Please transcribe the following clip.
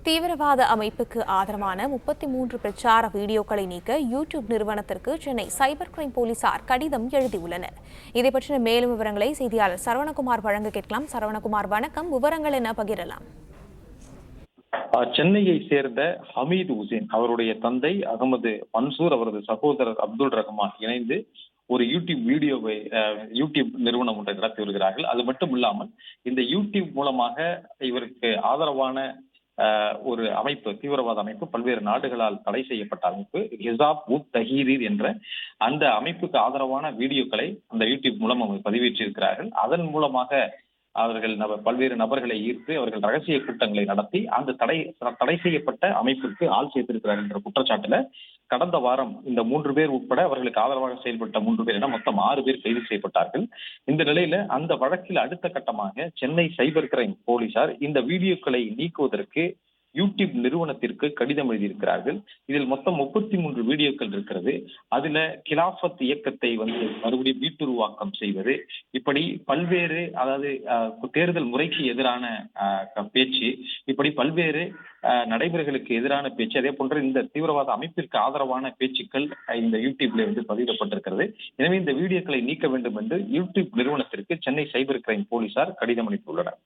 தீவிரவாத அமைப்புக்கு ஆதரவான 33 பிரச்சார வீடியோக்களை நீக்க யூடியூப் நிறுவனத்திற்கு சென்னை சைபர் கிரைம் போலீசார் கடிதம் எழுதியுள்ளனர். இதை பற்றின மேலும் விவரங்களை செய்தியாளர் சரவணகுமார் வழங்க கேட்கலாம். சரவணகுமார், வணக்கம். விவரங்கள் என்ன பகிரலாம்? சென்னையை சேர்ந்த ஹமீது உசேன் அவருடைய தந்தை அகமது மன்சூர், அவரது சகோதரர் அப்துல் ரஹ்மான் இணைந்து ஒரு யூடியூப் நிறுவனம் ஒன்றை நடத்தி வருகிறார்கள். அது மட்டும் இல்லாமல் இந்த யூடியூப் மூலமாக இவருக்கு ஆதரவான ஒரு அமைப்பு, தீவிரவாத அமைப்பு, பல்வேறு நாடுகளால் தடை செய்யப்பட்ட அமைப்பு ஹிசாப் உத் தஹீரீர் என்ற அந்த அமைப்புக்கு ஆதரவான வீடியோக்களை அந்த யூடியூப் மூலம் அவங்க பதிவேற்றிருக்கிறார்கள். அதன் மூலமாக அவர்கள் பல்வேறு நபர்களை ஈர்த்து அவர்கள் ரகசிய கூட்டங்களை நடத்தி அந்த தடை செய்யப்பட்ட அமைப்பிற்கு ஆள் சேர்த்திருக்கிறார்கள் என்ற குற்றச்சாட்டுல கடந்த வாரம் இந்த 3 பேர் உட்பட அவர்களுக்கு ஆதரவாக செயல்பட்ட 3 பேர் என மொத்தம் 6 பேர் கைது செய்யப்பட்டார்கள். இந்த நிலையில அந்த வழக்கில் அடுத்த கட்டமாக சென்னை சைபர் கிரைம் போலீசார் இந்த வீடியோக்களை நீக்குவதற்கு யூடியூப் நிறுவனத்திற்கு கடிதம் எழுதியிருக்கிறார்கள். இதில் மொத்தம் 33 வீடியோக்கள் இருக்கிறது. அதுல கிலாஃபத் இயக்கத்தை மறுபடியும் மீட்டுருவாக்கம் செய்வது, இப்படி பல்வேறு, அதாவது தேர்தல் முறைக்கு எதிரான பேச்சு, இப்படி பல்வேறு நடைமுறைகளுக்கு எதிரான பேச்சு, அதே போன்ற இந்த தீவிரவாத அமைப்பிற்கு ஆதரவான பேச்சுக்கள் இந்த யூடியூப்ல பதிவிடப்பட்டிருக்கிறது. எனவே இந்த வீடியோக்களை நீக்க வேண்டும் என்று யூடியூப் நிறுவனத்திற்கு சென்னை சைபர் கிரைம் போலீசார் கடிதம் அளித்துள்ளனர்.